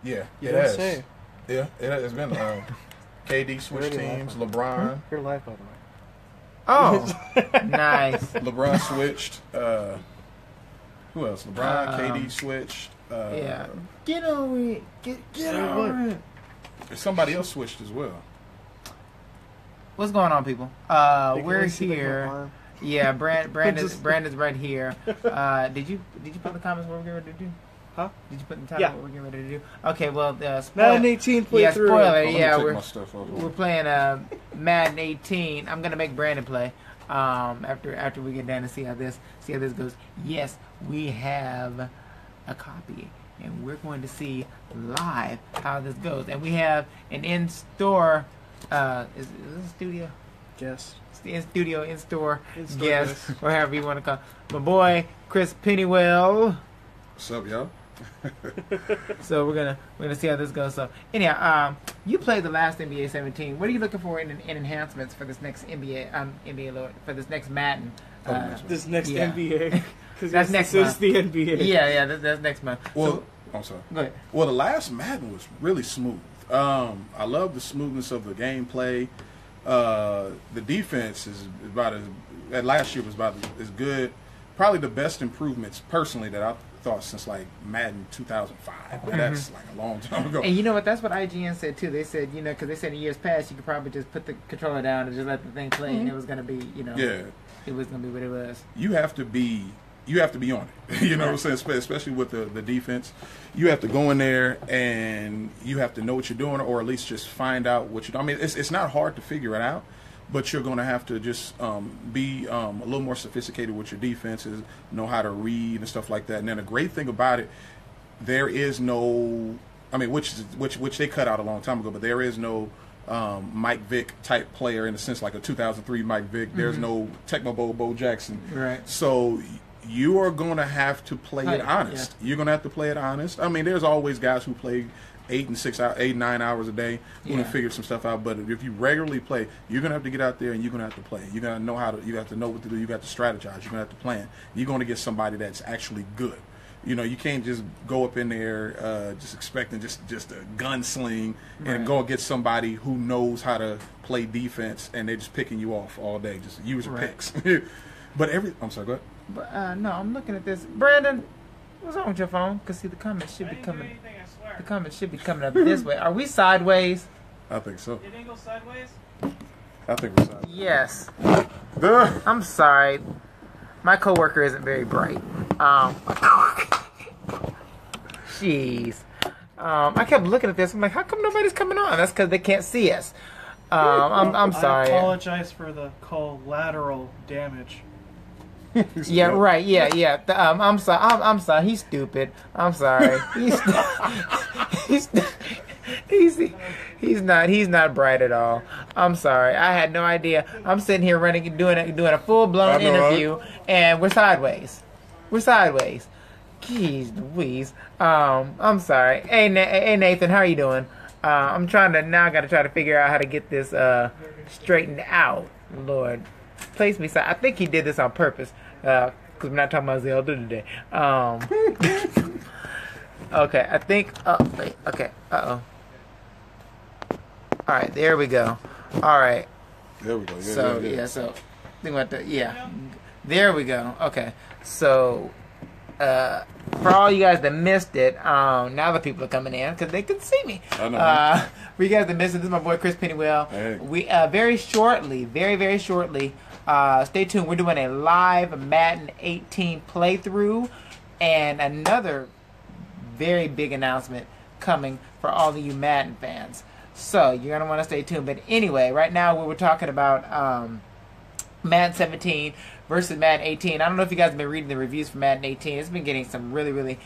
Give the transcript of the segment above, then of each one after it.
Yeah, You it don't has. say. Yeah, it has been. KD switched teams. LeBron. You're live, by the way. Oh, nice. LeBron switched. Who else? LeBron, KD Um, switched. Yeah. Get on it. Get on it. Somebody else switched as well. What's going on, people? They can We're only see, like, my here. arm. Yeah, Brandon's Just- right here. Did you put in the comments what we're getting ready to do? Huh? Did you put in the title Yeah. what we're getting ready to do? Okay, well, Madden spoiler. 18 Yeah, playthrough. spoiler. Let me Yeah, take my stuff off. we're playing Madden 18. I'm gonna make Brandon play. After we get done and see how this goes. Yes, we have a copy, and we're going to see live how this goes. And we have an in-store. Is this a studio? Yes. In-store In-store guest, guest. or however you want to call it. My boy Chris Pennywell. What's up, y'all? So we're gonna see how this goes. So anyhow, you played the last NBA 17. What are you looking for in enhancements for this next NBA Lord, for this next Madden? This next Yeah. NBA. Because That's next this is month. the NBA. Yeah, that's next month. Well, So, I'm sorry. go ahead. Well, the last Madden was really smooth. I love the smoothness of the gameplay. The defense is about as last year was about as good. Probably the best improvements personally that I thought since like Madden 2005. And that's like a long time ago. And you know what? That's what IGN said too. They said, because they said in years past you could probably just put the controller down and just let the thing play, and it was gonna be, Yeah, it was gonna be what it was. you have to be on it. You know what I'm saying? Especially with the defense, you have to go in there and you have to know what you're doing, or at least just find out what you're doing. I mean, it's not hard to figure it out, but you're going to have to just be a little more sophisticated with your defenses, know how to read and stuff like that. And then the great thing about it, there is no, I mean, which they cut out a long time ago, but there is no Mike Vick type player in the sense like a 2003 Mike Vick. There's no Tecmo Bo Jackson. Right. So you are going to have to play it honest. Yeah. You're going to have to play it honest. I mean, there's always guys who play 8 and 9 hours a day who can figure some stuff out. But if you regularly play, you're going to have to get out there and you're going to have to play. You're going to know how to. You have to know what to do. You got to strategize. You're going to have to plan. You're going to get somebody that's actually good. You can't just go up in there just expecting just a gunsling and go and get somebody who knows how to play defense and they're just picking you off all day. Just use your picks. But I'm sorry, go ahead. But no, I'm looking at this. Brandon, what's wrong with your phone? Because see, the comments should be coming. The comments should be coming up this way. Are we sideways? I think so. You didn't go sideways? I think we're sideways. Yes. Duh. I'm sorry. My coworker isn't very bright. Jeez. I kept looking at this. I'm like, how come nobody's coming on? That's because they can't see us. I'm sorry. I apologize for the collateral damage. Yeah, right. Yeah. I'm sorry. I'm sorry. He's stupid. I'm sorry. He's not bright at all. I'm sorry. I had no idea. I'm sitting here doing a full blown interview, and we're sideways. Jeez Louise. I'm sorry. Hey Nathan, how are you doing? I gotta try to figure out how to get this straightened out. Lord, place me. I think he did this on purpose. Because we're not talking about Zelda today. Okay, I think. Oh, wait. Okay. All right, there we go. All right. There we go. Yeah, So think about that. Yeah, there we go. Okay, so for all you guys that missed it, now the people are coming in because they can see me. I know. For you guys that missed it, this is my boy Chris Pennywell. Hey. We very shortly, very shortly. Stay tuned. We're doing a live Madden 18 playthrough, and another very big announcement coming for all of you Madden fans. So you're gonna want to stay tuned. But anyway, right now we were talking about Madden 17 versus Madden 18. I don't know if you guys have been reading the reviews for Madden 18. It's been getting some really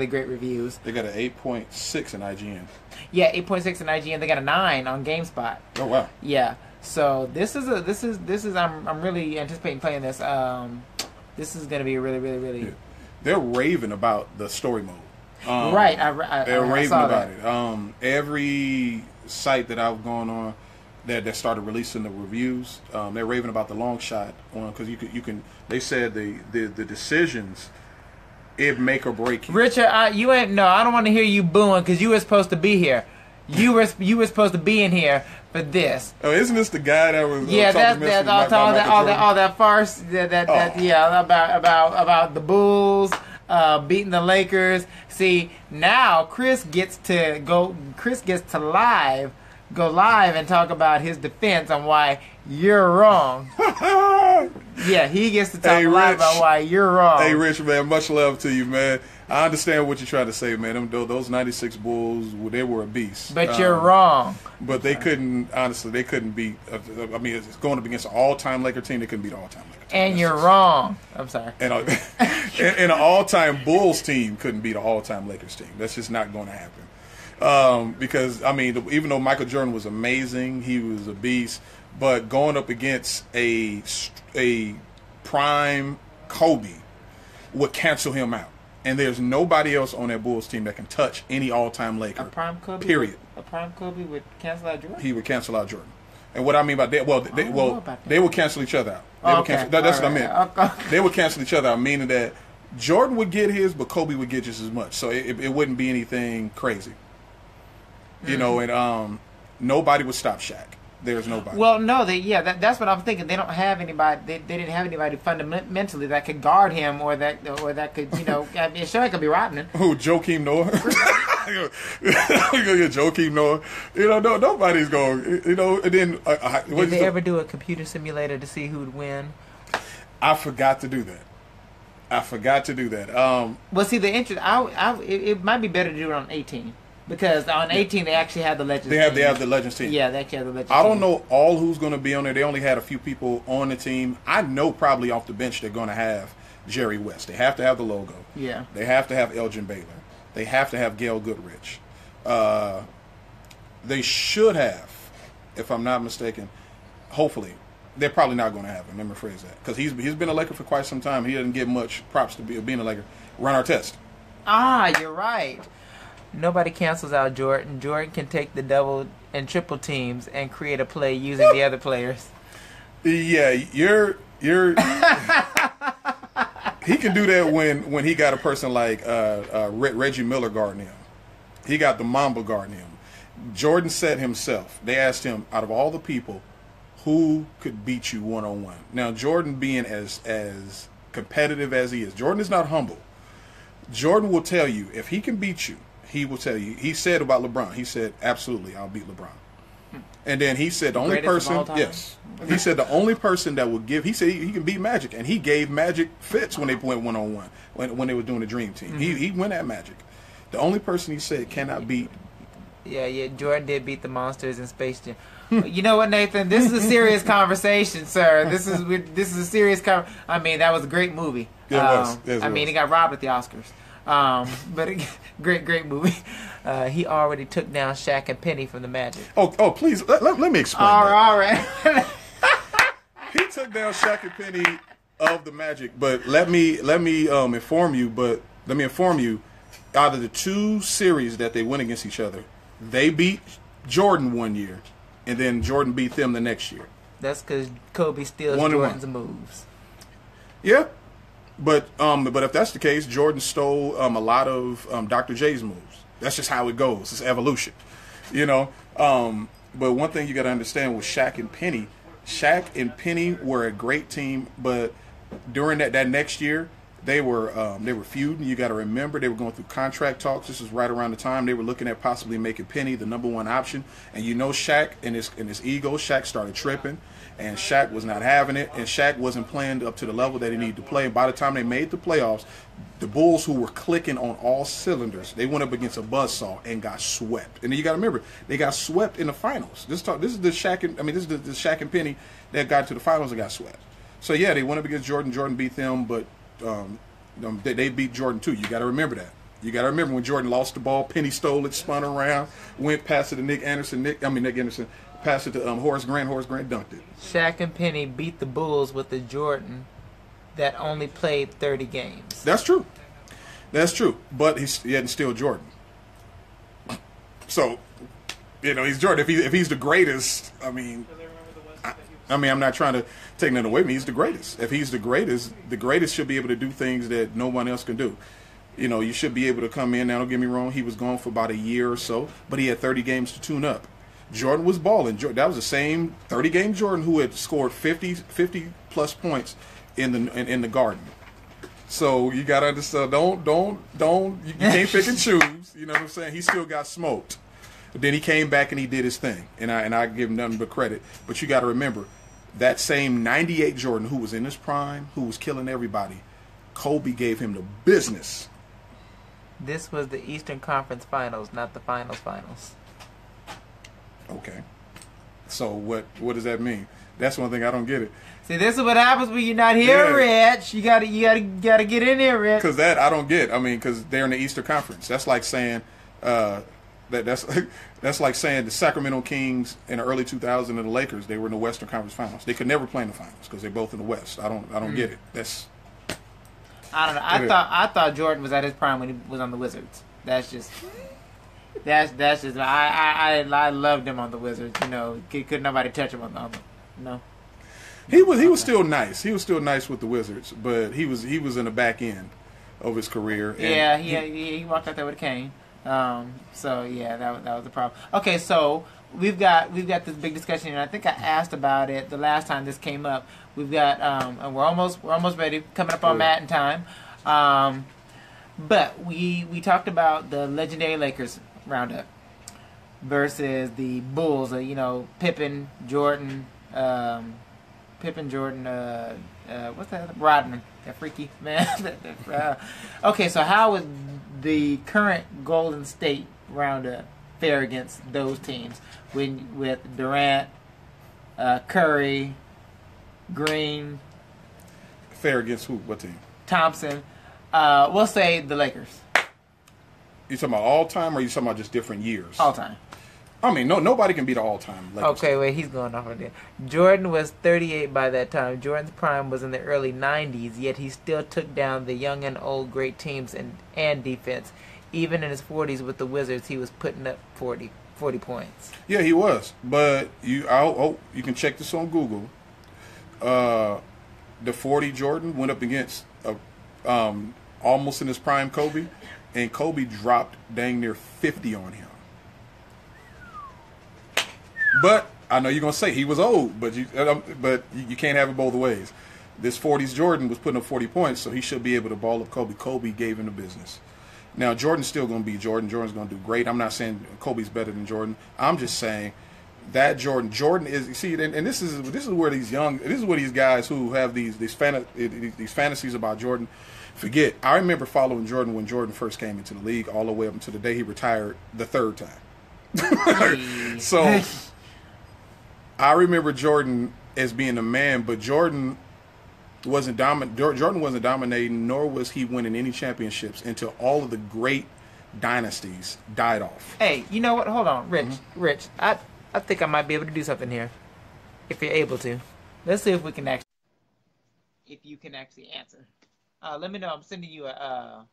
great reviews. They got an 8.6 in IGN. Yeah, 8.6 in IGN. They got a 9 on GameSpot. Oh wow. Yeah. So this is I'm really anticipating playing this. This is gonna be really. Yeah. They're raving about the story mode. Right. They're I raving saw about that. it. Every site that I've gone on that started releasing the reviews, they're raving about the long shot one because you can. They said the decisions it make or break you. Richard, you ain't. No, I don't want to hear you booing because you were supposed to be here. You were supposed to be in here for this. Oh, isn't this the guy that was? Yeah, that's all that farce. About the Bulls beating the Lakers. See, now Chris gets to go. Chris gets to go live and talk about his defense on why you're wrong. Yeah, he gets to talk live about why you're wrong. Hey, Rich, man, much love to you, man. I understand what you're trying to say, man. Those 96 Bulls, they were a beast. But you're wrong. But they couldn't, honestly, they couldn't beat, I mean, it's going up against an all-time Laker team. They couldn't beat an all-time Laker team. And you're wrong. I'm sorry. And an all-time Bulls team couldn't beat an all-time Lakers team. That's just not going to happen. Because, I mean, even though Michael Jordan was amazing, he was a beast, but going up against a prime Kobe would cancel him out. And there's nobody else on that Bulls team that can touch any all-time Laker. A prime Kobe? Period. A prime Kobe would cancel out Jordan? He would cancel out Jordan. And what I mean by that, they would cancel each other out. That's what I meant. Okay. They would cancel each other out, meaning that Jordan would get his, but Kobe would get just as much. So it wouldn't be anything crazy. You know, and nobody would stop Shaq. There's nobody. Well, no, that's what I'm thinking. They don't have anybody. They didn't have anybody fundamentally that could guard him, or that could, I mean, sure, it could be Rodman. Who, Joakim Noah? Joakim Noah. Nobody's going. And then did they ever do a computer simulator to see who'd win? I forgot to do that. Well, see, the interest. It might be better to do it on 18. Because on 18 they actually have the Legends team. They have the Legends team. Yeah, they actually have the Legends team. I don't team. know all who's going to be on there. They only had a few people on the team. I know probably off the bench they're going to have Jerry West. They have to have the logo. Yeah. They have to have Elgin Baylor. They have to have Gail Goodrich. They should have, if I'm not mistaken, hopefully. They're probably not going to have him. Let me rephrase that. Because he's been a Laker for quite some time. He doesn't get much props to being a Laker. Ron Artest. Ah, you're right. Nobody cancels out Jordan. Jordan can take the double and triple teams and create a play using the other players. Yeah, you're. He can do that when he got a person like Reggie Miller guarding him. He got the Mamba guarding him. Jordan said himself. They asked him, out of all the people, who could beat you one-on-one? Now, Jordan being as competitive as he is, Jordan is not humble. Jordan will tell you if he can beat you. He will tell you. He said about LeBron. He said, absolutely, I'll beat LeBron. And then he said the only person, yes. He said the only person that would give. He said he can beat Magic, and he gave Magic fits when they went one-on-one when they were doing the Dream Team. Mm-hmm. He went at Magic. The only person he said cannot beat. Yeah. Jordan did beat the monsters in Space Jam. You know what, Nathan? This is a serious conversation, sir. This is a serious I mean, that was a great movie. Yeah, it was. Yes, I mean, it got robbed at the Oscars. But great movie. He already took down Shaq and Penny from the Magic. Oh, please let me explain. All right. He took down Shaq and Penny of the Magic, but let me inform you. But let me inform you. Out of the two series that they went against each other, they beat Jordan one year, and then Jordan beat them the next year. That's because Kobe steals Jordan's moves. Yeah. But if that's the case, Jordan stole a lot of Dr. J's moves. That's just how it goes. It's evolution, But one thing you got to understand with Shaq and Penny were a great team. But during that next year, they were feuding. You got to remember they were going through contract talks. This was right around the time they were looking at possibly making Penny the number one option. And Shaq in his ego, Shaq started tripping. And Shaq was not having it, and Shaq wasn't playing up to the level that he needed to play. And by the time they made the playoffs, the Bulls, who were clicking on all cylinders, they went up against a buzzsaw and got swept. And then you got to remember, they got swept in the finals. This is the Shaq and Penny that got to the finals and got swept. So yeah, they went up against Jordan. Jordan beat them, but they beat Jordan too. You got to remember that. You got to remember when Jordan lost the ball, Penny stole it, spun around, went past it to Nick Anderson. Passed it to Horace Grant. Horace Grant dunked it. Shaq and Penny beat the Bulls with the Jordan that only played 30 games. That's true. But he hadn't steal Jordan. So, he's Jordan. If he's the greatest, I'm not trying to take nothing away from him. He's the greatest. If he's the greatest should be able to do things that no one else can do. You know, you should be able to come in. Now, don't get me wrong, he was gone for about a year or so, but he had 30 games to tune up. Jordan was balling. That was the same 30-game Jordan who had scored 50 plus points in the Garden. So you got to understand, you can't pick and choose. You know what I'm saying? He still got smoked. But then he came back and he did his thing, and I give him nothing but credit. But you got to remember, that same 98 Jordan who was in his prime, who was killing everybody, Kobe gave him the business. This was the Eastern Conference Finals, not the Finals. Okay. So what does that mean? That's one thing I don't get it. See, this is what happens when you're not here, Rich. You gotta get in there, Rich. Because that I don't get. I mean, because they're in the Eastern Conference. That's like saying that's like saying the Sacramento Kings in the early 2000s and the Lakers, they were in the Western Conference Finals. They could never play in the finals because they're both in the West. I don't get it. I don't know. I thought Jordan was at his prime when he was on the Wizards. That's just I loved him on the Wizards. You know, could nobody touch him on the no. He was still nice. He was still nice with the Wizards, but he was in the back end of his career. And he walked out there with a cane. So yeah, that was the problem. Okay, so we've got this big discussion, and I think I asked about it the last time this came up. We've got and we're almost ready, coming up on Madden time. But we talked about the legendary Lakers roundup versus the Bulls. Pippen, Jordan. What's that? Rodman, that freaky man. Okay, so how would the current Golden State roundup fare against those teams with Durant, Curry, Green? Fair against who? What team? Thompson. We'll say the Lakers. You talking about all time, or you talking about just different years? All time. I mean, nobody can beat all time Lakers. Okay, wait, he's going off on there. Jordan was 38 by that time. Jordan's prime was in the early 90s, yet he still took down the young and old great teams and defense. Even in his 40s with the Wizards, he was putting up 40 points. Yeah, he was. But you can check this on Google. The 40 Jordan went up against almost in his prime Kobe, and Kobe dropped dang near 50 on him. But I know you're gonna say he was old, but you can't have it both ways. This 40s Jordan was putting up 40 points, so he should be able to ball up Kobe. Kobe gave him the business. Now Jordan's still gonna be Jordan. Jordan's gonna do great. I'm not saying Kobe's better than Jordan. I'm just saying that Jordan is. You see, and this is where these guys who have these fantasies about Jordan forget. I remember following Jordan when Jordan first came into the league, all the way up until the day he retired the third time. So I remember Jordan as being a man, but Jordan wasn't dominating, nor was he winning any championships until all of the great dynasties died off. Hey, you know what? Hold on, Rich. Mm-hmm. Rich, I think I might be able to do something here, if you're able to. Let's see if you can actually answer. Let me know. I'm sending you a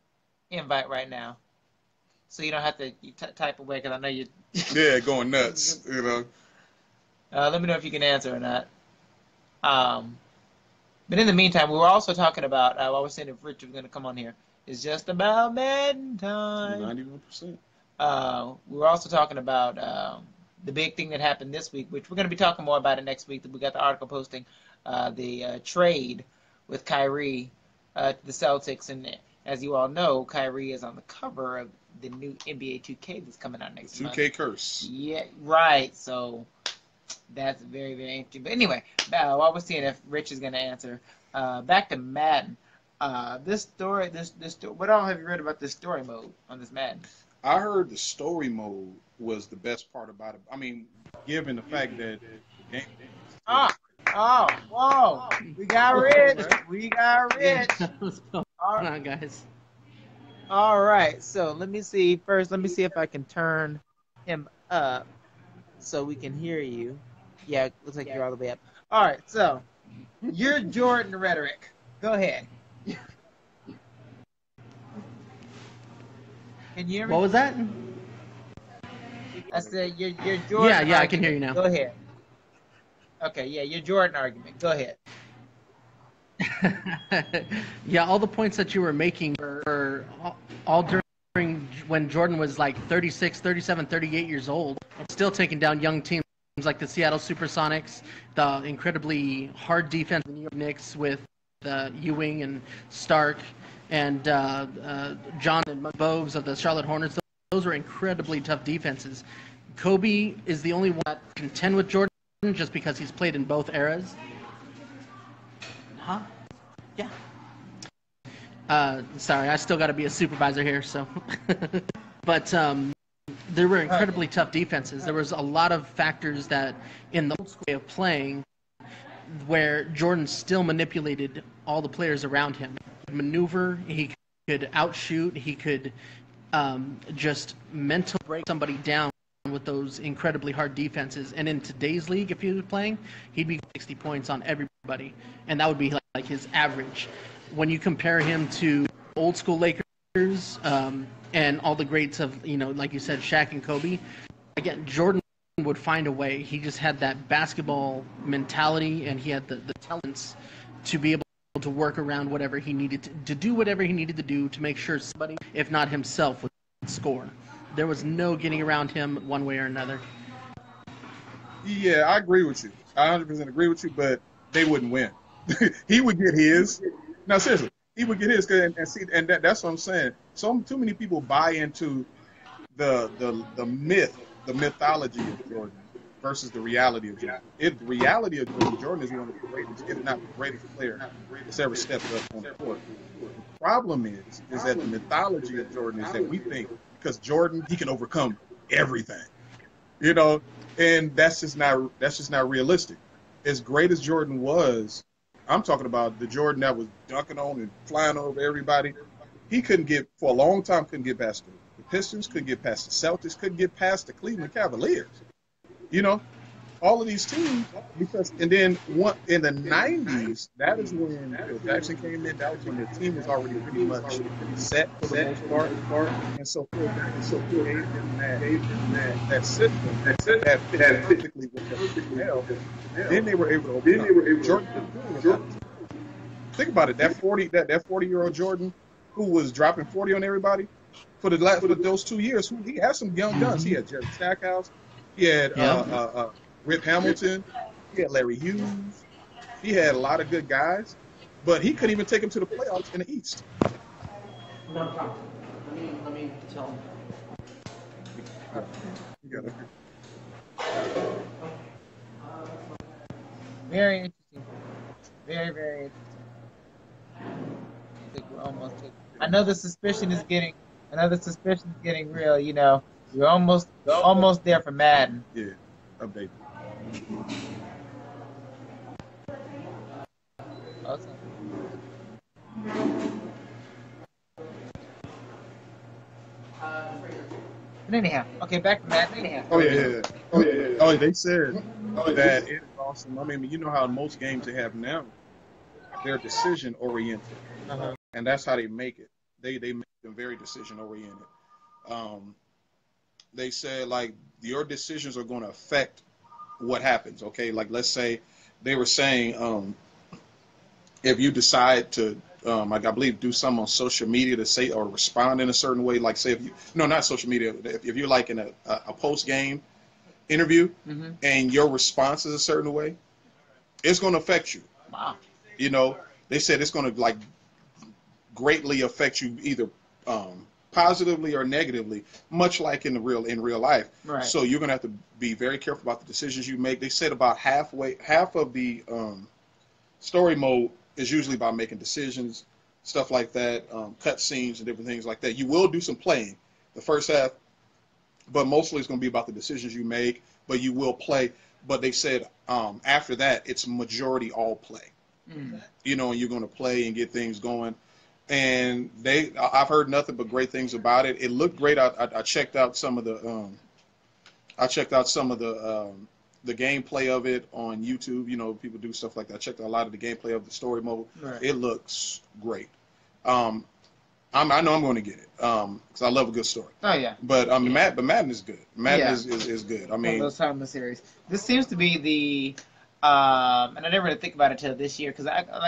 invite right now, so you don't have to type away because I know you. Yeah, going nuts. You know. Let me know if you can answer or not. But in the meantime, we were also talking about, I was saying if Rich was going to come on here, it's just about Madden time. 91%. We were also talking about the big thing that happened this week, which we're going to be talking more about it next week. We got the article posting, the trade with Kyrie to the Celtics. And as you all know, Kyrie is on the cover of the new NBA 2K that's coming out next month. 2K curse. Yeah, right. So that's very, very interesting. But anyway, while we're seeing if Rich is going to answer, back to Madden. This story, what all have you read about this story mode on this Madden? I heard the story mode was the best part about it. I mean, given the fact that the game. Whoa! We got Rich. What's going on, guys? All right. So let me see if I can turn him up so we can hear you. Yeah, looks like you're all the way up. All right. So your Jordan rhetoric. Go ahead. Can you hear me? What was that? I said your Jordan. Yeah, I can hear you now. Go ahead. Okay, yeah, your Jordan argument. Go ahead. Yeah, all the points that you were making were all during when Jordan was like 36, 37, 38 years old, and still taking down young teams like the Seattle Supersonics, the incredibly hard defense of the New York Knicks with Ewing and Stark, and John and Bogues of the Charlotte Hornets. Those were incredibly tough defenses. Kobe is the only one that can contend with Jordan just because he's played in both eras. Huh? Yeah. Sorry, I still got to be a supervisor here, so. But there were incredibly tough defenses. There was a lot of factors that in the old school way of playing where Jordan still manipulated all the players around him. He could maneuver, he could outshoot, he could just mentally break somebody down with those incredibly hard defenses. And in today's league, if he was playing, he'd be 60 points on everybody, and that would be like his average. When you compare him to old school Lakers and all the greats of, like you said, Shaq and Kobe, again, Jordan would find a way. He just had that basketball mentality, and he had the talents to be able to work around whatever he needed to do whatever he needed to do to make sure somebody, if not himself, would score. There was no getting around him one way or another. Yeah, I agree with you. I 100% agree with you, but they wouldn't win. He would get his. No, seriously, he would get his. And that's what I'm saying. Too many people buy into the myth, the mythology of Jordan versus the reality of Jordan. The reality of Jordan is one of the greatest, if not the greatest player that's ever stepped up on the court. The problem is that the mythology of Jordan is that we think because Jordan, he can overcome everything, and that's just not realistic. As great as Jordan was, I'm talking about the Jordan that was dunking on and flying over everybody. He for a long time, couldn't get past the Pistons, couldn't get past the Celtics, couldn't get past the Cleveland Cavaliers. All of these teams, and then in the 90s, that is when Phil Jackson came in. That was when the team was already pretty much set for the most part. And so Phil Jackson gave them that system that fit perfectly with the personnel. Then they were able to Jordan couldn't do it. Think about it. That 40-year-old Jordan who was dropping 40 on everybody for those 2 years, he had some young guns. He had Jerry Stackhouse. He had Rip Hamilton. He had Larry Hughes. He had a lot of good guys, but he couldn't even take them to the playoffs in the East. No problem. Let me tell him. You got it. Very interesting. Very, very interesting. I think we're almost. I know the suspicion is getting. real. We're almost there for Madden. Yeah, update. Awesome. But anyhow, okay, back to Madden. Oh yeah. Oh, they said that it's awesome. I mean, you know how most games they have now, they're decision oriented, and that's how they make it. They make them very decision oriented. They said like your decisions are going to affect what happens. Okay, like let's say they were saying if you decide to like I believe do something on social media to say or respond in a certain way, like say not social media, if you're like in a post game interview and your response is a certain way, it's going to affect you. Wow. They said it's going to like greatly affect you either positively or negatively, much like in real life. Right. So you're going to have to be very careful about the decisions you make. They said about half of the story mode is usually about making decisions, stuff like that, cut scenes and different things like that. You will do some playing the first half, but mostly it's going to be about the decisions you make, but you will play. But they said after that, it's majority all play. And you're going to play and get things going. And I've heard nothing but great things about it. It looked great. I checked out some of the the gameplay of it on YouTube. People do stuff like that. I checked out a lot of the gameplay of the story mode. Right. It looks great. I know I'm going to get it because I love a good story. Oh yeah. But Madden is good. Madden is good. I mean, those time of the series. This seems to be the and I never really think about it until this year because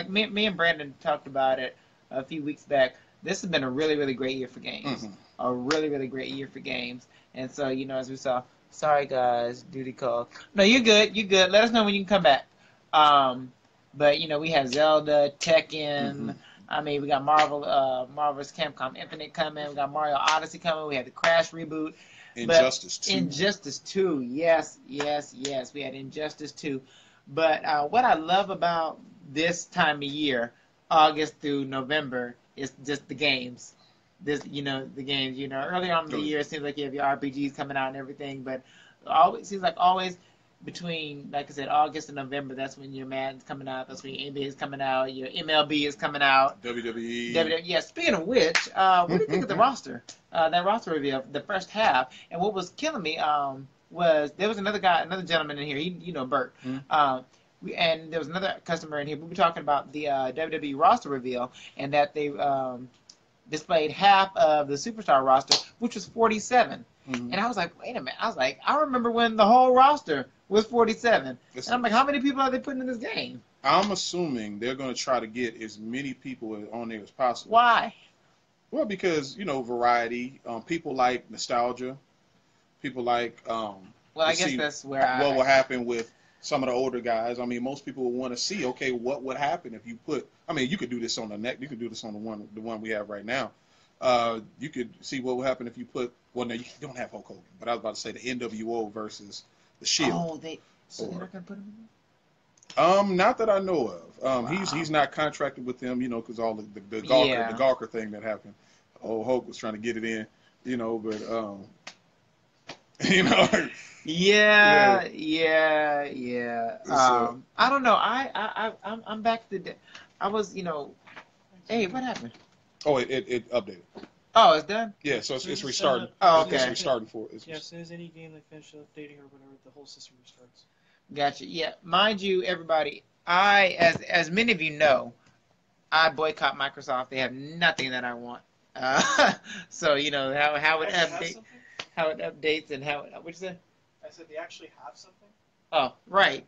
me and Brandon talked about it a few weeks back. this has been a really, really great year for games. Mhm. A really, really great year for games. And so, as we saw, sorry guys, duty call. No, you're good. You're good. Let us know when you can come back. But we have Zelda, Tekken. I mean, we got Marvel's Capcom Infinite coming. We got Mario Odyssey coming. We had the Crash reboot. Injustice 2. Injustice 2. Yes. We had Injustice 2. But what I love about this time of year, August through November, is just the games. The games. Earlier on in the year, it seems like you have your RPGs coming out and everything, but it seems like always between, like I said, August and November, that's when your Madden's coming out. That's when your NBA is coming out. Your MLB is coming out. WWE. Yeah. Speaking of which, what do you think of the roster? That roster reveal, the first half, and what was killing me was there was another gentleman in here. Bert. And there was another customer in here. We were talking about the WWE roster reveal, and that they displayed half of the superstar roster, which was 47. And I was like, wait a minute. I was like, I remember when the whole roster was 47. And I'm like, how many people are they putting in this game? I'm assuming they're going to try to get as many people on there as possible. Why? Well, because, variety. People like nostalgia. People like... well, I guess that's where what will happen with some of the older guys. I mean, most people will want to see, okay, what would happen if you put... I mean, you could do this on the neck. You could do this on the one we have right now. You could see what would happen if you put... Well, no, you don't have Hulk Hogan. But I was about to say the NWO versus the Shield. Oh, so they're not going to put him in there? Not that I know of. Wow. He's not contracted with them, because all the Yeah. Gawker thing that happened. Oh, Hulk was trying to get it in, but Yeah. I don't know. I'm back to I was, hey, what happened? Oh, it updated. Oh, it's done? Yeah, so it's restarting. Oh, okay. It's restarting for it. Yeah, as soon as any game they finish updating or whatever, the whole system restarts. Gotcha. Yeah, mind you, everybody, as many of you know, I boycott Microsoft. They have nothing that I want. So how it updates and how what'd you say? I said they actually have something. Oh, right.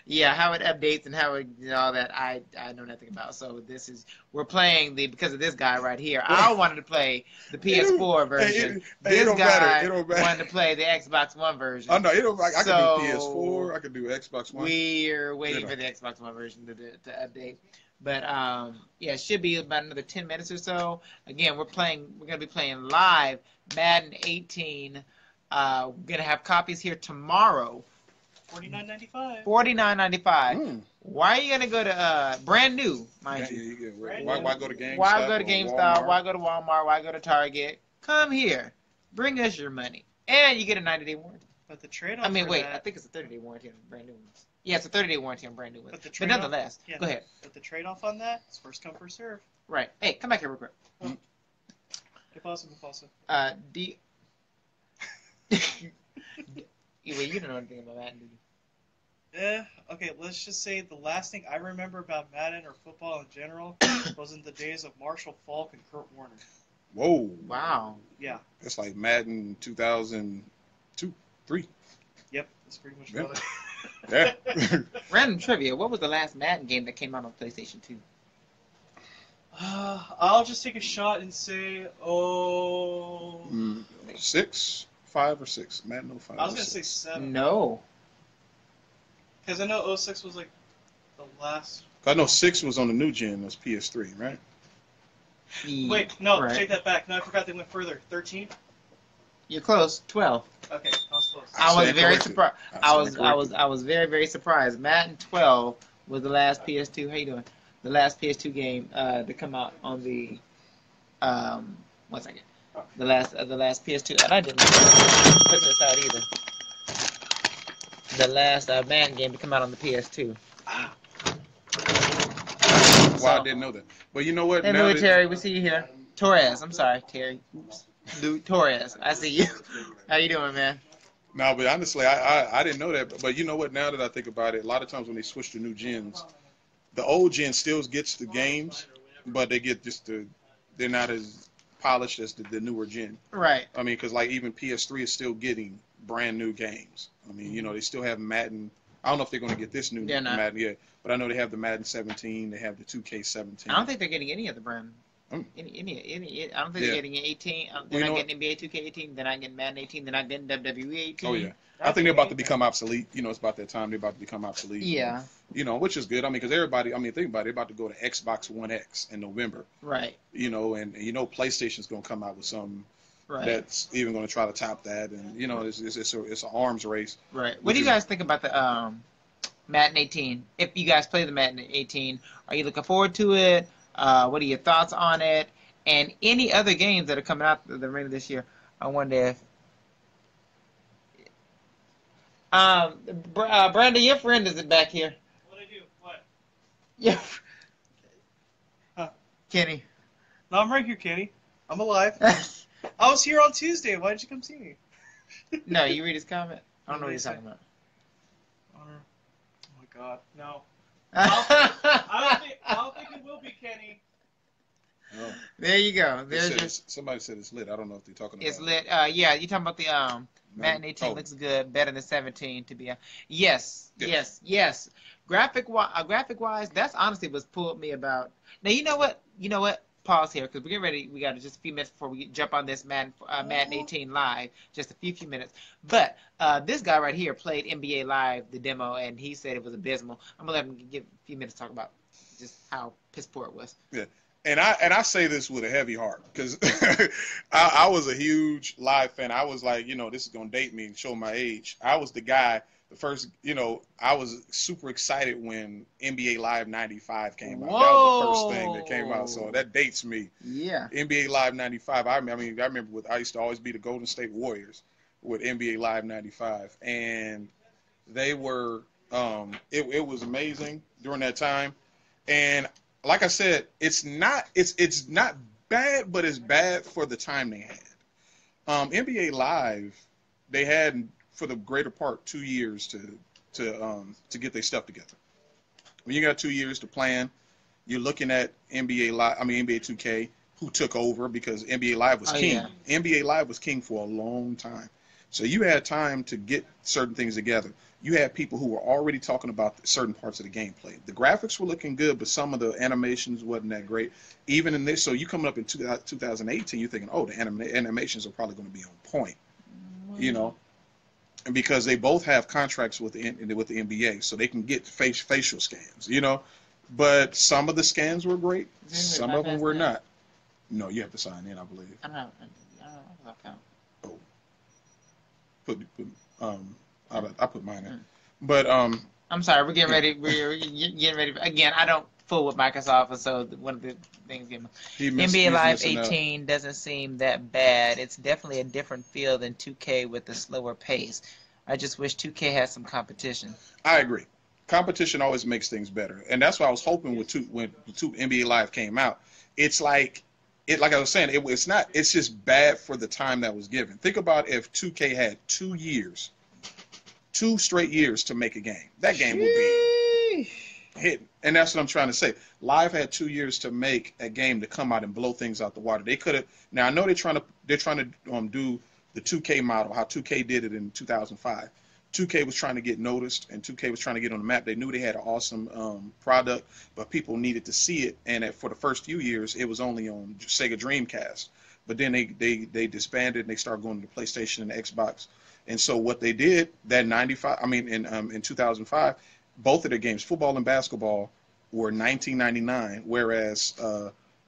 Yeah, how it updates and how it all that I know nothing about. So we're playing because of this guy right here. I wanted to play the PS4 version. This guy wanted to play the Xbox One version. Oh no, it don't. I can do PS4. I can do Xbox One. We're waiting for the Xbox One version to update. But yeah, it should be about another 10 minutes or so. Again, we're gonna be playing live Madden 18. We're gonna have copies here tomorrow. $49.95. $49.95. Why are you gonna go to brand new, mind you? Why go to GameStop? Why go to GameStop? Walmart? Why go to Walmart? Why go to Target? Come here, bring us your money, and you get a 90-day warranty. But the trade-off. I mean, for wait, that, I think it's a 30-day warranty on brand new ones. Yeah, it's a 30-day warranty on brand new ones. But, trade-off- nonetheless, yeah, go ahead. But the trade-off on that is first come, first serve. Right. Hey, come back here real quick. Impulsive. Wait, you don't know anything about Madden, do you? Okay, let's just say the last thing I remember about Madden or football in general was in the days of Marshall Faulk and Kurt Warner. Whoa. Wow. Yeah. It's like Madden 2002, 3. Yep, that's pretty much Yeah. about it. Yeah. Random trivia. What was the last Madden game that came out on PlayStation 2? I'll just take a shot and say, 6, 5 or 6. Madden 05. I was going to say 7. No. Because I know 06 was like the last. I know 6 was on the new gen. It was PS3, right? Wait, no, Right. take that back. No, I forgot they went further. 13? You're close. 12. Okay, I was close. I was stand very corrected. surprised. I stand I was very, very surprised. Madden 12 was the last PS2. How you doing? The last PS2 game to come out on the 1 second. The last PS2, and I didn't put this out either. The last Madden game to come out on the PS2. Wow, I didn't know that. But you know what? Hey, Now Louis that- Terry, we see you here. Torres, I'm sorry, Terry. Oops. Lou Torres, I see you. How you doing, man? No, but honestly, I didn't know that. But you know what? Now that I think about it, a lot of times when they switch to new gens, the old gen still gets the games, but they get they're not as polished as the newer gen. Right. I mean, because like even PS3 is still getting brand new games. I mean, they still have Madden. I don't know if they're going to get this new They're not. Madden yet, but I know they have the Madden 17. They have the 2K17. I don't think they're getting any of the brand. Any, I don't think Yeah. they're getting 18. Well, They're you not know getting NBA 2K18. They're not getting Madden 18. They're not getting WWE 18. Oh yeah, I think they're about to become obsolete. You know, it's about that time they're about to become obsolete. Yeah. You know, which is good. I mean, because everybody, I mean, think about it, they're about to go to Xbox One X in November. Right. You know, and you know, PlayStation's going to come out with something Right. that's even going to try to top that, and you know, it's an arms race. Right. What do you guys think about the Madden 18? If you guys play the Madden 18, are you looking forward to it? What are your thoughts on it? And any other games that are coming out the remainder of this year? I wonder if Brandon, your friend isn't back here. What I do? What? Yeah. Huh. Kenny. No, I'm right here, Kenny. I'm alive. I was here on Tuesday. Why did you come see me? No, you read his comment? I don't know what you're talking about. Oh my God, no. I don't think it will be, Kenny. Oh. There you go. There's your, Somebody said it's lit. I don't know if they're talking about. it's lit. Yeah, you talking about the Madden 18 looks good, better than 17 to be. Yes. Graphic wise, that's honestly what's pulled me about. Now you know what? Pause here because we're getting ready. We got just a few minutes before we jump on this Madden 18 live. Just a few minutes. But this guy right here played NBA Live the demo and he said it was abysmal. I'm gonna let him give a few minutes to talk about just how piss poor it was. Yeah. And I say this with a heavy heart because I was a huge Live fan. I was like, you know, this is going to date me and show my age. I was the guy, the first, you know, I was super excited when NBA Live 95 came out. That was the first thing that came out. So that dates me. Yeah. NBA Live 95. I remember I used to always be the Golden State Warriors with NBA Live 95. And they were, it was amazing during that time. And like I said, it's not bad, but it's bad for the time they had. NBA Live, they had for the greater part 2 years to get their stuff together. When you got 2 years to plan, you're looking at NBA 2K, who took over because NBA Live was king. Yeah. NBA Live was king for a long time, so you had time to get certain things together. You had people who were already talking about certain parts of the gameplay. The graphics were looking good, but some of the animations wasn't that great. Even in this, so you coming up in 2018, you're thinking, oh, the animations are probably going to be on point, you know, and because they both have contracts with the NBA, so they can get facial scans, you know. But some of the scans were great, some of them were not. No, you have to sign in, I believe. I don't know. Oh, I put mine in, but I'm sorry. We're getting ready. We're getting ready. Again, I don't fool with Microsoft, so one of the things. NBA Live 18 doesn't seem that bad. It's definitely a different feel than 2K with a slower pace. I just wish 2K had some competition. I agree. Competition always makes things better, and that's what I was hoping when the two NBA Live came out. It's like I was saying, it's not. It's just bad for the time that was given. Think about if 2K had 2 years. 2 straight years to make a game. That game would be hitting. And that's what I'm trying to say. Live had 2 years to make a game to come out and blow things out the water. They could have. Now I know they're trying to do the 2K model, how 2K did it in 2005. 2K was trying to get noticed, and 2K was trying to get on the map. They knew they had an awesome product, but people needed to see it. And for the first few years, it was only on Sega Dreamcast. But then they disbanded and they started going to the PlayStation and the Xbox. And so what they did in 2005, both of their games, football and basketball, were $19.99, whereas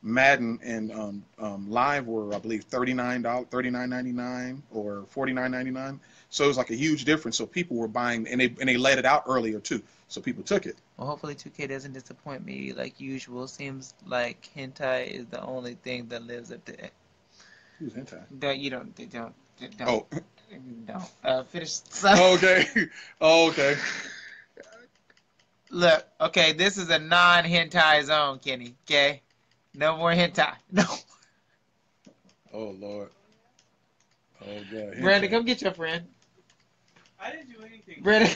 Madden and Live were, I believe, $39.99 or $49.99. So it was like a huge difference. So people were buying, and they let it out earlier too. So people took it. Well, hopefully 2K doesn't disappoint me like usual. Seems like hentai is the only thing that lives up to it. Who's hentai? Don't. Oh. No. Finish. Okay. Oh, okay. Look, okay, this is a non-hentai zone, Kenny. Okay, no more hentai. No. Oh Lord. Oh God. Hentai. Brandon, come get your friend. I didn't do anything. Brandon,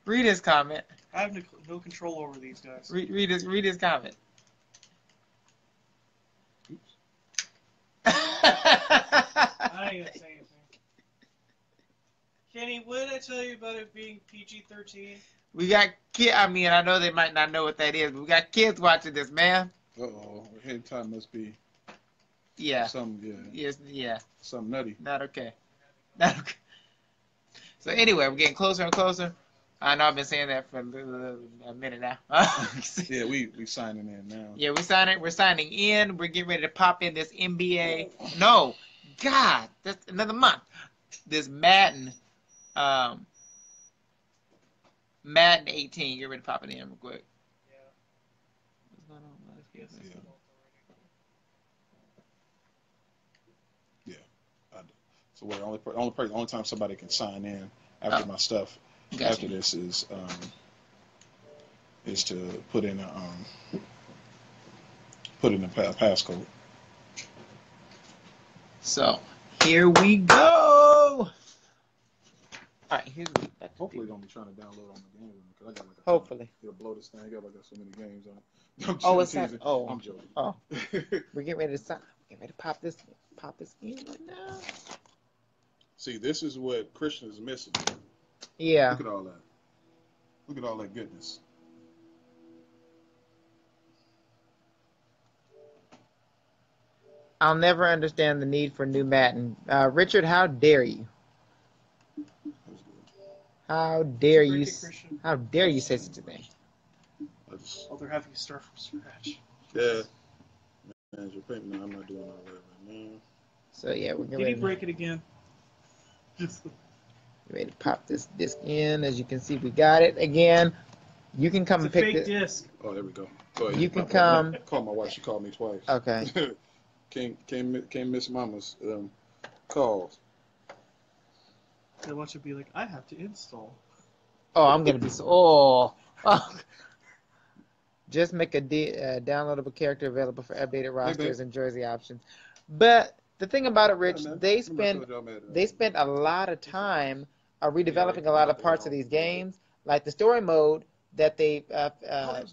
read his comment. I have no control over these guys. Read his comment. I ain't gonna say anything. Kenny, what did I tell you about it being PG-13? We got kids. I mean, I know they might not know what that is, but we got kids watching this, man. Uh-oh. Head time must be Yeah. some, Yes. Yeah. something nutty. Not okay. Not okay. So anyway, we're getting closer and closer. I know I've been saying that for a minute now. Yeah, we signing in now. Yeah, we're signing in. We're getting ready to pop in this NBA. No, God, that's another month. This Madden, Madden 18. Get ready to pop it in real quick. What's going on? Yeah. So where only time somebody can sign in after my stuff after this is to put in a passcode. So here we go. All right, here's hopefully don't be trying to download on the game because I got like hopefully it'll blow this thing up. I got so many games on. Oh, it's that. Oh, I'm joking. Oh, we're getting ready to sign. Get ready to pop this in right now. See, this is what Christian is missing. Yeah. Look at all that. Look at all that goodness. I'll never understand the need for new Madden. Richard, how dare you? How dare you? How dare you say such a thing? Oh, they're having you start from scratch. Yeah. Manager payment. No, I'm not doing all that right now. So yeah, we're getting Did ready. he break it again? Get ready to pop this disc in. As you can see, we got it again. You can come and pick this. this. Disc. Oh, there we go. Go ahead. You can come. Call my wife. She called me twice. Okay. Can't miss Mama's calls. They want you to be like, I have to install. Oh, I'm gonna be so. Oh. Just make a downloadable character available for updated rosters and jersey options. But the thing about it, Rich, they spent a lot of time redeveloping a lot of parts of these games, like the story mode that they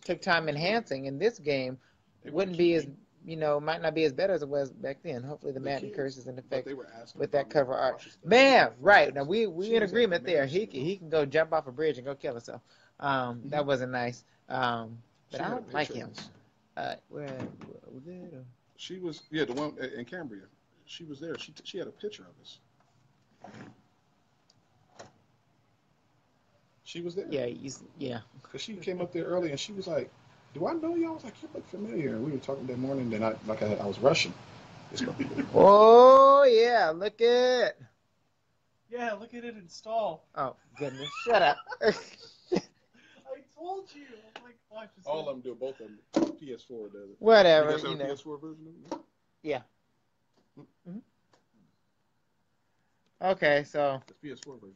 took time enhancing in this game wouldn't be as might not be as better as it was back then. Hopefully the Madden curse is in effect with that cover art. Man, right now we in agreement there. He can go jump off a bridge and go kill himself. That wasn't nice. But I don't like him. Where was it? She was the one in Cambria. She was there. She had a picture of us. She was there. Yeah. Cause she came up there early and she was like, "Do I know y'all?" I was like, "You look familiar." And we were talking that morning. Then I was rushing. Oh yeah, look at. Yeah, look at it install. Oh goodness, shut up. I told you. I'm like, watch. All of them do. Both of them. PS4 does it. Whatever. You guys have a PS4 version of it? Yeah. Mm-hmm. Okay, so. The PS4 version.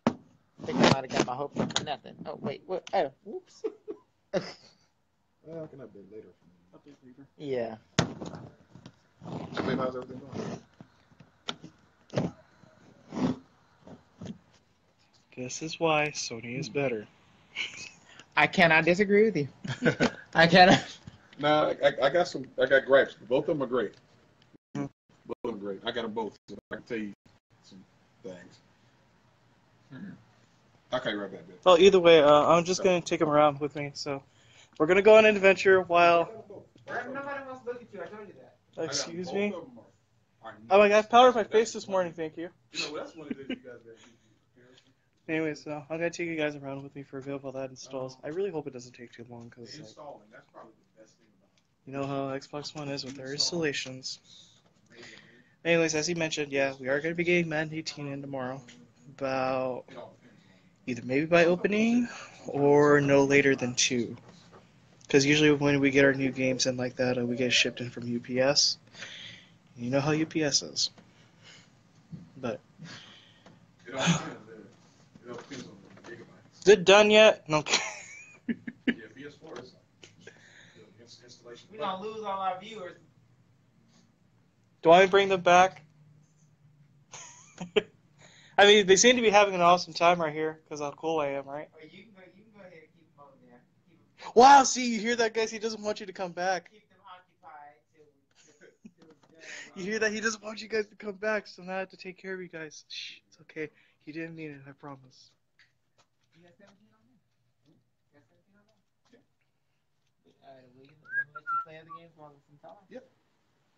I think I might have got my hopes up for nothing. Oh wait, what? Oh, whoops. Well, I can update later. Update later. Yeah. How's everything going? This is why Sony is better. I cannot disagree with you. I cannot. No, I got gripes. Both of them are great. Both of them are great. I got them both. So I can tell you some things. Okay, right back. Well, either way, I'm just going to take him around with me. So we're going to go on an adventure while... Nobody wants to look at you. I told you that. Excuse me? Oh, my God, I powdered my face this morning, thank you. That's one of the things you guys got. Anyway, so I'm going to take you guys around with me for a bit while that installs. I really hope it doesn't take too long, because Installing, that's probably the best thing about it. You know how Xbox One is with their installations. Anyways, as he mentioned, yeah, we are going to be getting Madden 18 in tomorrow. About either maybe by opening or no later than 2. Because usually when we get our new games in like that, we get shipped in from UPS. You know how UPS is. But It all depends. It all depends on the gigabytes. is it done yet? No. Yeah, PS4 is installation. We're gonna lose all our viewers. Do I bring them back? I mean, they seem to be having an awesome time right here because how cool I am, right? Or you can go ahead and keep them on there. Wow, see, you hear that, guys? He doesn't want you to come back. Keep them occupied till You hear that? He doesn't want you guys to come back, so now I have to take care of you guys. Shh, it's okay. He didn't mean it, I promise. You got 17 on there? You got 17 on there? We can let you play other games while it's in time. Yep.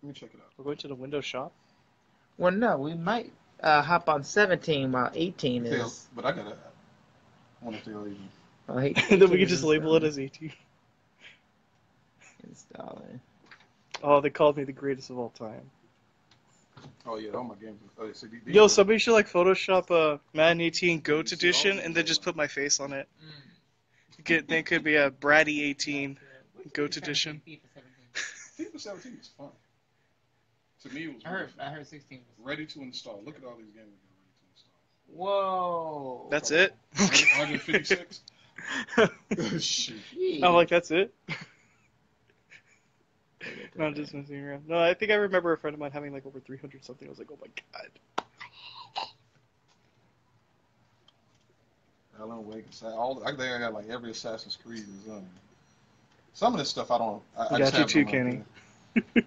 Let me check it out. We're going to the window shop. Well, no, we might hop on 17 while 18 is. But I gotta. I want to tell you. Well, And then we can just label it as 18. Installing. Oh, they called me the greatest of all time. Oh yeah, all my games. So Yo, somebody should like Photoshop Madden 18 GOAT edition and then just put my face on it. Then could be a Bratty 18 GOAT edition. FIFA 17 is fun. To me, it was. I heard 16 was. Ready to install. Look at all these games that are ready to install. Whoa. That's it? 156. Shit. I'm like, that's it? No, I'm just messing around. No, I think I remember a friend of mine having like over 300 something. I was like, oh my god. Alan Wake. I think I got like every Assassin's Creed. Some of this stuff I don't. I Got just you have too, them Kenny. there.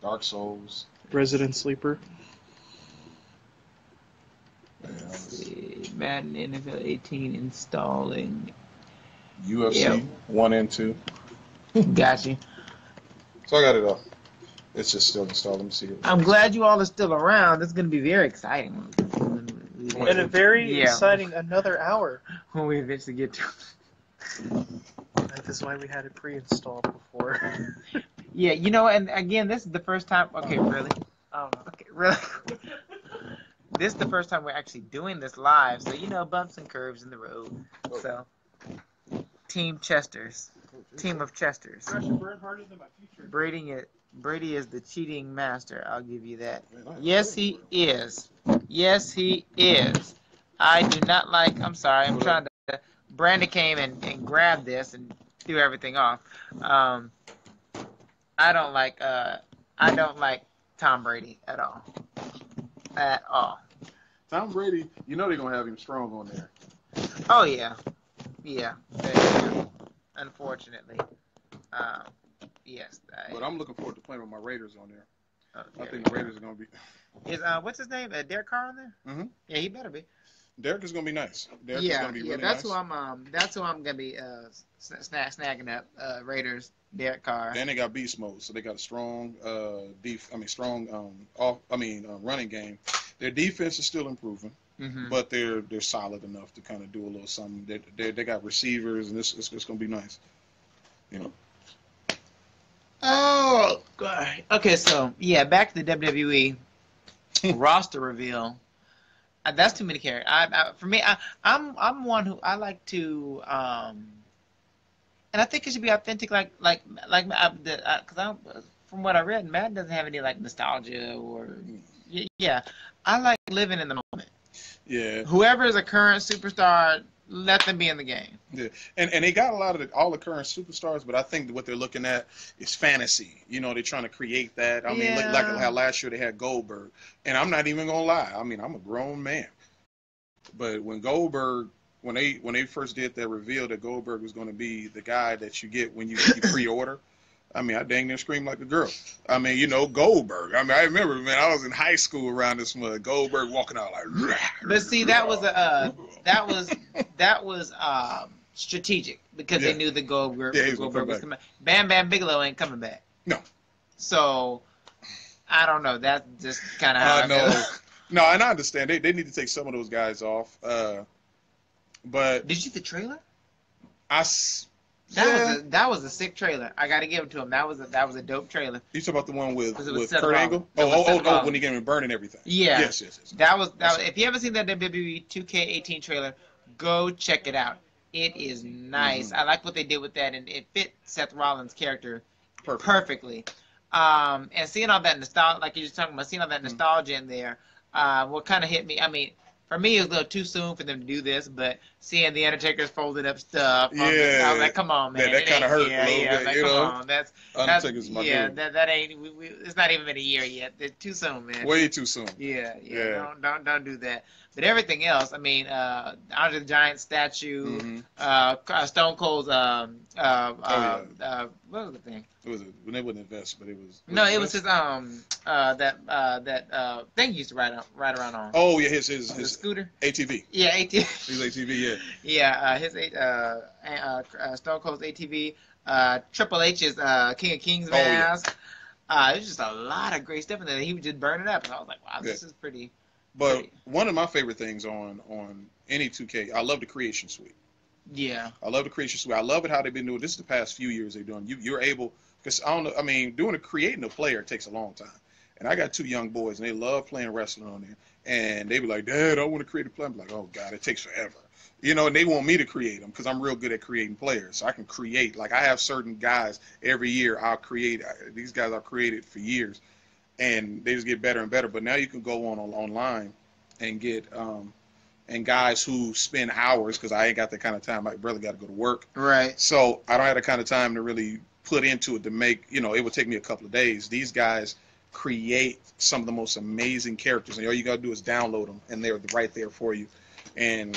Dark Souls. Resident Sleeper. Madden NFL 18 installing. UFC 1 and 2. Got you. So I got it up. It's just still installed. Let me see it. I'm glad you all are still around. This is going to be very exciting. And a very exciting another hour. When we eventually get to. That is why we had it pre-installed before. Yeah, you know, and again, this is the first time. Okay, really? Okay, really? This is the first time we're actually doing this live, so you know, bumps and curves in the road. So, Team Chesters. Team of Chesters. Brady is the cheating master. I'll give you that. Yes, he is. Yes, he is. I do not like. I'm sorry. I'm trying to. Brandon came and grabbed this and threw everything off. I don't like. I don't like Tom Brady at all. At all. Tom Brady, you know they're gonna have him strong on there. Oh yeah, yeah. Unfortunately, yes. But I'm looking forward to playing with my Raiders on there. Oh, I think the Raiders are gonna be. Is what's his name? Derek Carr on there? Mm-hmm. Yeah, he better be. Derek is gonna be nice. Derek is gonna be really that's nice. That's who I'm gonna be snagging up. Raiders, Derek Carr. And they got beast mode, so they got a strong running game. Their defense is still improving, but they're solid enough to kind of do a little something. They got receivers, and it's gonna be nice. You know. Oh, God. Okay, so yeah, back to the WWE roster reveal. That's too many characters. For me, I'm one who I like to, and I think it should be authentic, because from what I read, Madden doesn't have any like nostalgia or yeah. I like living in the moment. Yeah. Whoever is a current superstar, let them be in the game. Yeah, and they got a lot of all the current superstars, but I think what they're looking at is fantasy. You know, they're trying to create that. I mean, like how last year they had Goldberg, and I'm not even gonna lie. I mean, I'm a grown man, but when Goldberg, when they first did that reveal that Goldberg was going to be the guy that you get when you pre-order. I mean, I dang near screamed like a girl. I mean, you know, Goldberg. I mean, I remember, man, I was in high school around this mother. Goldberg walking out like. But see, that was strategic because they knew the Goldberg was coming. Bam Bam Bigelow ain't coming back. No. So I don't know. That's just kind of how I know. No, and I understand they need to take some of those guys off. But did you see the trailer? That was a sick trailer. I got to give it to him. That was a dope trailer. You talking about the one with Seth Kurt Angle? Oh, when he gave him burning everything. Yeah. Yes. That was. If you haven't seen that WWE 2K18 trailer, go check it out. It is nice. I like what they did with that, and it fit Seth Rollins' character perfectly. And seeing all that nostalgia, like you're just talking about, seeing all that nostalgia in there, what kind of hit me. I mean, for me, it was a little too soon for them to do this, but seeing the Undertaker's folded up stuff, I was like, "Come on, man!" That kind of hurt a little bit, like, you come know. on, that's Undertaker's my dude. that ain't. It's not even been a year yet. It's too soon, man. Way too soon. Yeah. Don't do that. But everything else, I mean, Andre the Giant statue, Stone Cold's What was the thing? It was when they wouldn't invest, but it was. No, it was his that thing he used to ride around on. Oh yeah, his scooter. ATV. Yeah, ATV. His ATV, yeah. Yeah, his Stone Cold's ATV. Triple H's King of Kings mask. There's just a lot of great stuff in there. He would just burn it up, and I was like, wow, this is pretty. But one of my favorite things on any 2K, I love the creation suite. Yeah. I love the creation suite. I love it how they've been doing this. The past few years they've done. You're able, because I don't know. I mean, creating a player takes a long time. And I got 2 young boys, and they love playing wrestling on there. And they be like, Dad, I want to create a player. I'm like, oh God, it takes forever. You know, and they want me to create them because I'm real good at creating players. So I can create. Like I have certain guys every year. I'll create. These guys I've created for years, and they just get better and better. But now you can go online and get and guys who spend hours, because I ain't got that kind of time. My brother got to go to work. Right. So I don't have the kind of time to really put into it to make, it would take me a couple of days. These guys create some of the most amazing characters, and all you got to do is download them, and they're right there for you. And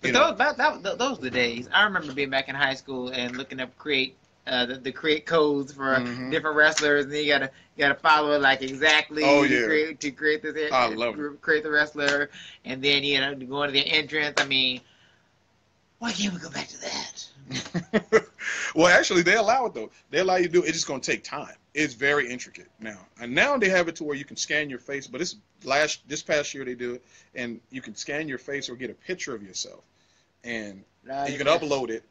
those were the days. I remember being back in high school and looking up the create codes for different wrestlers, and you gotta follow it like exactly to create this. I love it. Create the wrestler, and then to go into the entrance. I mean, why can't we go back to that? Well, actually, they allow it though. They allow you to do it. It's just gonna take time. It's very intricate now, and now they have it to where you can scan your face. But this past year they do it, and you can scan your face or get a picture of yourself, and you can upload it.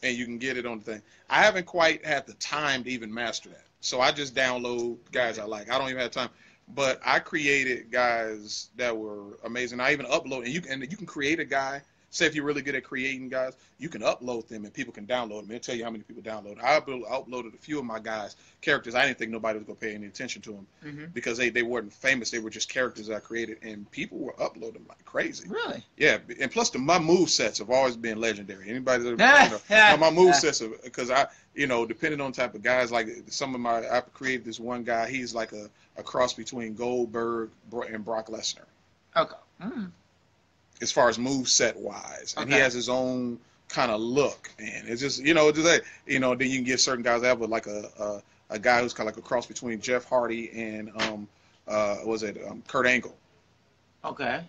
And you can get it on the thing. I haven't quite had the time to even master that. So I just download guys I like. I don't even have time. But I created guys that were amazing. I even upload, and you can create a guy. Say if you're really good at creating guys, you can upload them and people can download them. It'll tell you how many people download. I uploaded a few of my guys' characters. I didn't think nobody was going to pay any attention to them because they weren't famous. They were just characters I created, and people were uploading them like crazy. Really? Yeah, and plus my move sets have always been legendary. Anybody that my move sets, because depending on the type of guys, like I created this one guy. He's like a cross between Goldberg and Brock Lesnar. Okay. Mm. As far as move set wise, and he has his own kind of look, and it's just then you can get certain guys that have like a guy who's kind of like a cross between Jeff Hardy and Kurt Angle. Okay.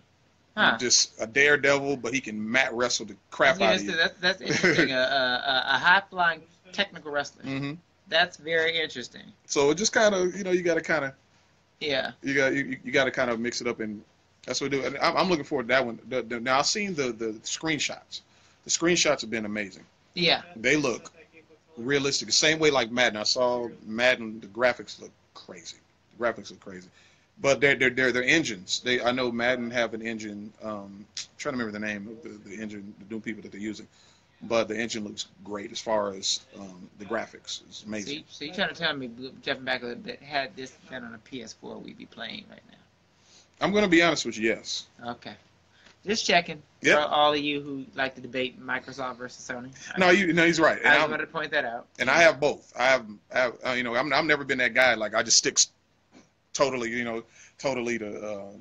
Huh. Just a daredevil, but he can mat wrestle the crap out of you. That's interesting. a high flying technical wrestler. Mm-hmm. That's very interesting. So it just kind of you got to kind of you got to kind of mix it up, and that's what we do. And I'm looking forward to that one. Now I've seen the screenshots. The screenshots have been amazing. Yeah. They look realistic. The same way like Madden. I saw Madden. The graphics look crazy. But they're engines. I know Madden have an engine. I'm trying to remember the name of the engine, the new people that they're using. But the engine looks great as far as the graphics. It's amazing. So you're trying to tell me, jumping back a little bit, had this been on a PS4, we'd be playing right now? I'm going to be honest with you, yes. Okay. Just checking for all of you who like to debate Microsoft versus Sony. No, he's right. And I wanted to point that out. And I have both. I've never been that guy. Like I just stick totally to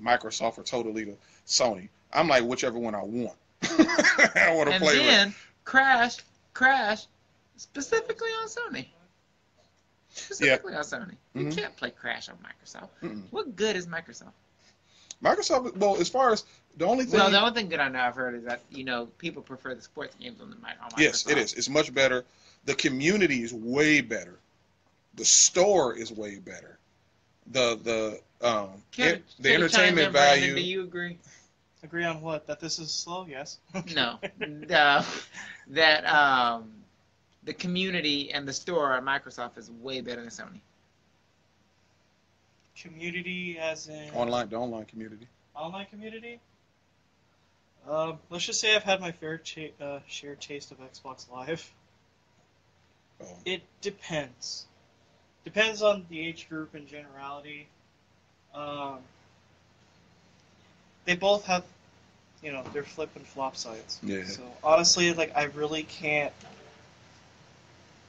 Microsoft or totally to Sony. I'm like whichever one I want. I want to play with. And then Crash, specifically on Sony. Specifically on Sony. You can't play Crash on Microsoft. What good is Microsoft? Microsoft, well, as far as the only thing... Well, the only thing good I know I've heard is that, people prefer the sports games on Microsoft. Yes, it is. It's much better. The community is way better. The store is way better. The entertainment value... Brandon, do you agree? Agree on what? That this is slow? Yes. No. That the community and the store at Microsoft is way better than Sony. Community as in... the online community. Online community? Let's just say I've had my fair share taste of Xbox Live. Oh. It depends. Depends on the age group in generality. They both have, their flip and flop sides. Yeah. So honestly, I really can't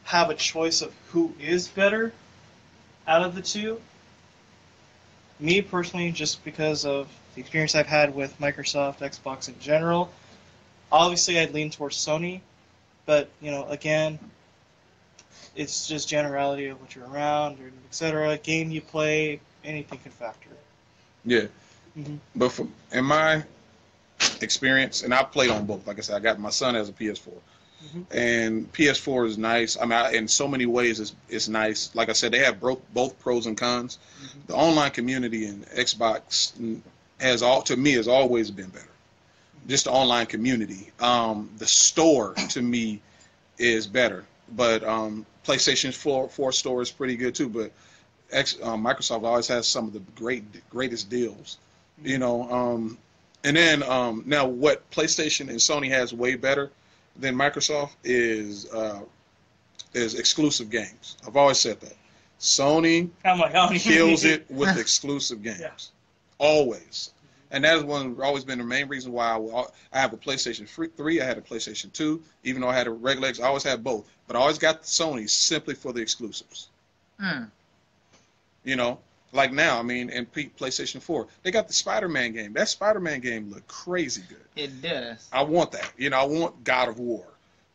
have a choice of who is better out of the two. Me personally, just because of the experience I've had with Microsoft, Xbox in general, obviously I'd lean towards Sony, but again, It's just generality of what you're around, or etc. Game you play, anything can factor. Yeah. Mm-hmm. But in my experience, and I played on both. Like I said, I got my son as a PS4, and PS4 is nice. I mean, in so many ways, it's nice. Like I said, they have both pros and cons. The online community in Xbox to me, has always been better. Just the online community. The store to me is better, but PlayStation 4 store is pretty good too. But Microsoft always has some of the greatest deals, you know. And then now what PlayStation and Sony has way better than Microsoft is exclusive games. I've always said that. Sony kills it with exclusive games, always. And that has always been the main reason why I have a PlayStation 3. I had a PlayStation 2, even though I had a regular X. I always had both, but I always got the Sony simply for the exclusives. You know, like now, I mean, in PlayStation 4, they got the Spider-Man game. That Spider-Man game looked crazy good. It does. I want that. You know, I want God of War.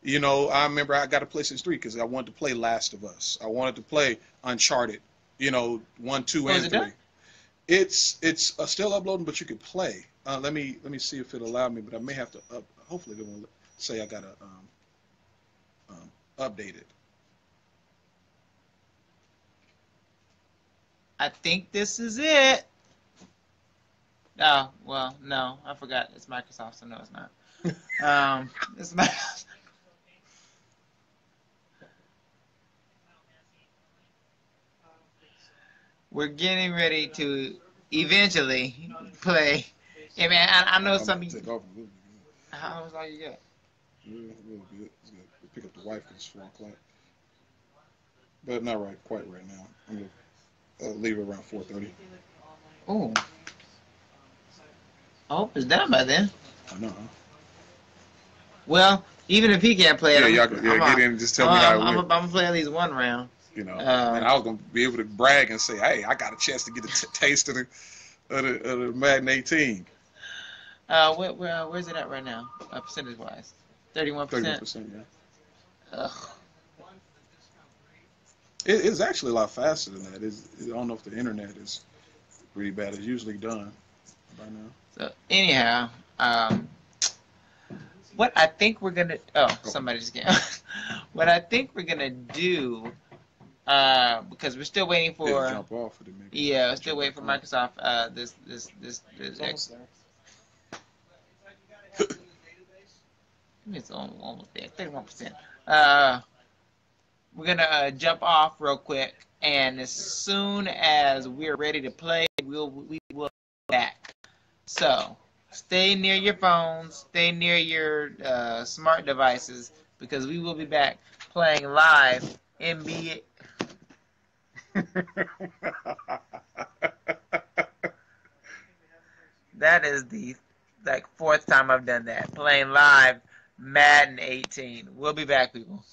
You know, I remember I got a PlayStation 3 because I wanted to play Last of Us. I wanted to play Uncharted. You know, 1, 2, and 3. Done? It's still uploading, but you can play. Let me see if it allow me, but I may have to hopefully they won't say I gotta update it. I think this is it. Oh, well, no, I forgot. It's Microsoft, so no, it's not. It's Microsoft. We're getting ready to eventually play. Yeah, man, I know some. How much all you got? Really good. It's good. Pick up the wife because it's 4 o'clock. But not quite right now. I'm going to leave it around 4:30. Oh. I hope it's done by then. I know. Well, even if he can't play it, get in and just tell me how it went. I'm going to play at least one round. You know, and I was going to be able to brag and say, hey, I got a chance to get a taste of the Madden 18. Where's it at right now? Percentage-wise? 31%? 31%, yeah. Ugh. It's actually a lot faster than that. I don't know if the internet is pretty bad. It's usually done by now. So, anyhow, what I think we're going to... Oh, somebody just came. What I think we're going to do... because we're still waiting for... Jump off of it, maybe. Yeah, we're still waiting for Microsoft. This Almost there. It's almost there, 31%. We're gonna jump off real quick, and as soon as we're ready to play, we will be back. So stay near your phones, stay near your smart devices, because we will be back playing live NBA. That is the fourth time I've done that. Playing live Madden 18. We'll be back, people.